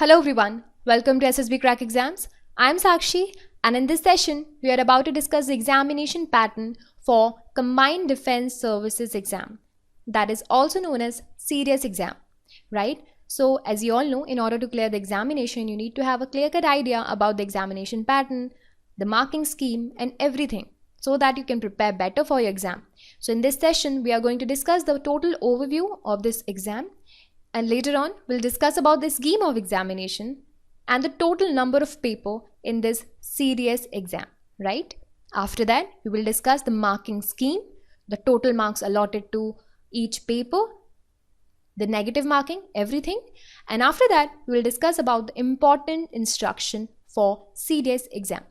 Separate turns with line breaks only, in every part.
Hello everyone, welcome to SSB Crack Exams. I am Sakshi and in this session we are about to discuss the examination pattern for Combined Defense Services exam, that is also known as CDS exam, right? So as you all know, in order to clear the examination you need to have a clear-cut idea about the examination pattern, the marking scheme and everything so that you can prepare better for your exam. So in this session we are going to discuss the total overview of this exam. And later on, we'll discuss about the scheme of examination and the total number of paper in this CDS exam, right? After that, we will discuss the marking scheme, the total marks allotted to each paper, the negative marking, everything. And after that, we will discuss about the important instruction for CDS exam.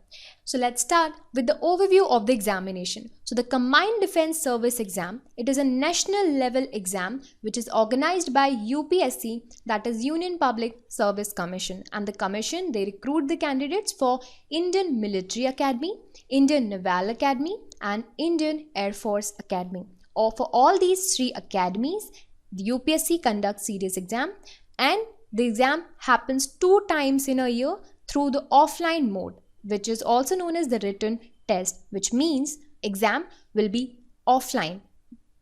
So let's start with the overview of the examination. So the Combined Defense Service exam, it is a national level exam which is organized by UPSC, that is Union Public Service Commission, and the commission, they recruit the candidates for Indian Military Academy, Indian Naval Academy and Indian Air Force Academy. Or for all these three academies, the UPSC conducts CDS exam, and the exam happens 2 times in a year through the offline mode, which is also known as the written test, which means exam will be offline.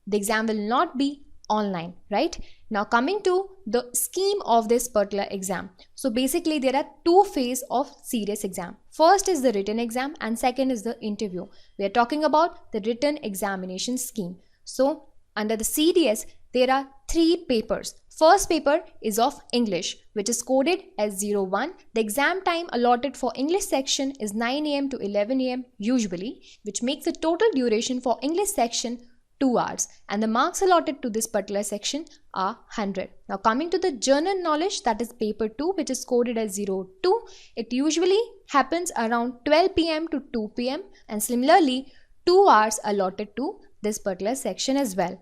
The exam will not be online, right? Now coming to the scheme of this particular exam. So basically there are 2 phases of CDS exam. First is the written exam and second is the interview. We are talking about the written examination scheme. So under the CDS, there are 3 papers. First paper is of English, which is coded as 01. The exam time allotted for English section is 9 AM to 11 AM usually, which makes the total duration for English section 2 hours. And the marks allotted to this particular section are 100. Now coming to the general knowledge, that is paper 2, which is coded as 02. It usually happens around 12 PM to 2 PM. And similarly, 2 hours allotted to this particular section as well.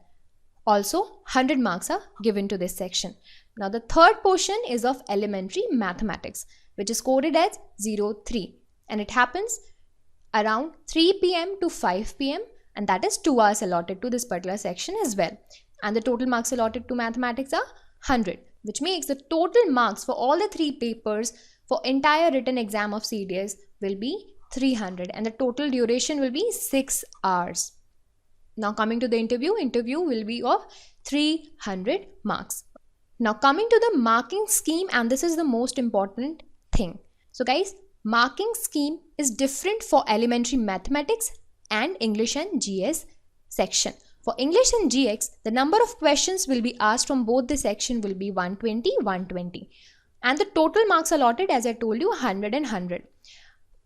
Also, 100 marks are given to this section. Now, the third portion is of elementary mathematics, which is coded as 03. And it happens around 3 PM to 5 PM. And that is 2 hours allotted to this particular section as well. And the total marks allotted to mathematics are 100, which makes the total marks for all the 3 papers for entire written exam of CDS will be 300. And the total duration will be 6 hours. Now coming to the interview will be of 300 marks. Now coming to the marking scheme, and this is the most important thing. So guys, marking scheme is different for elementary mathematics and English and GS section. For English and GX, the number of questions will be asked from both the section will be 120. And the total marks allotted, as I told you, 100 and 100.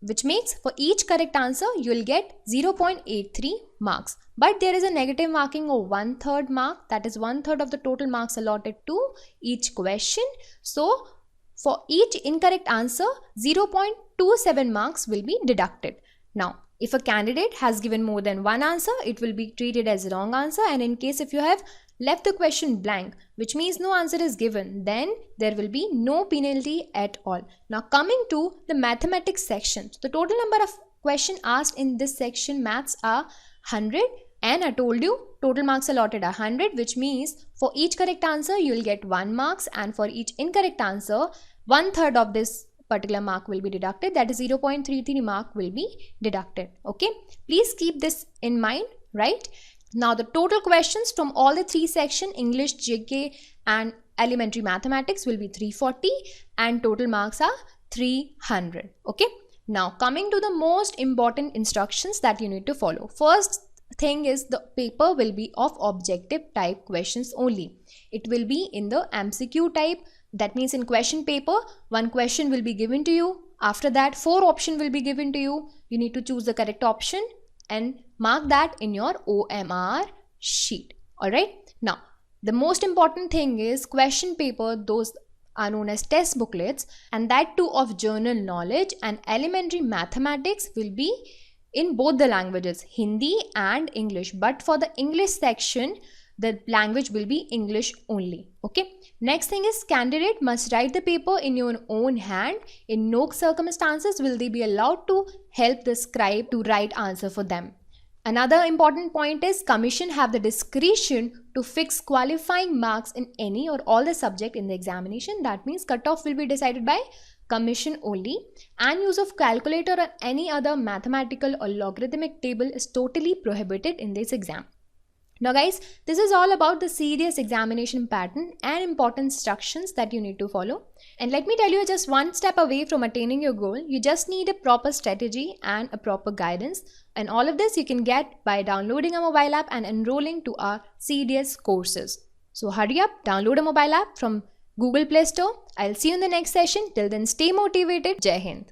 Which makes for each correct answer you will get 0.83 marks. But there is a negative marking of 1/3 mark, that is 1/3 of the total marks allotted to each question. So for each incorrect answer, 0.27 marks will be deducted. Now if a candidate has given more than one answer, it will be treated as a wrong answer, and in case if you have left the question blank, which means no answer is given, then there will be no penalty at all. Now coming to the mathematics section, the total number of questions asked in this section maths are 100, and I told you total marks allotted are 100, which means for each correct answer you will get 1 marks, and for each incorrect answer 1/3 of this particular mark will be deducted, that is 0.33 mark will be deducted. Okay, please keep this in mind, right? Now the total questions from all the 3 sections, English, GK and elementary mathematics, will be 340 and total marks are 300. Okay, now coming to the most important instructions that you need to follow. First thing is the paper will be of objective type questions only. It will be in the MCQ type. That means in question paper, 1 question will be given to you. After that, 4 options will be given to you. You need to choose the correct option and mark that in your OMR sheet. Alright. Now, the most important thing is question paper, those are known as test booklets, and that too of general knowledge and elementary mathematics will be in both the languages, Hindi and English. But for the English section, the language will be English only. Okay. Next thing is candidate must write the paper in your own hand. In no circumstances will they be allowed to help the scribe to write answer for them. Another important point is commission have the discretion to fix qualifying marks in any or all the subject in the examination. That means cutoff will be decided by commission only, and use of calculator or any other mathematical or logarithmic table is totally prohibited in this exam. Now guys, this is all about the serious examination pattern and important instructions that you need to follow. And let me tell you, just one step away from attaining your goal. You just need a proper strategy and a proper guidance. And all of this you can get by downloading a mobile app and enrolling to our serious courses. So hurry up, download a mobile app from Google Play Store. I'll see you in the next session. Till then, stay motivated. Jai Hind.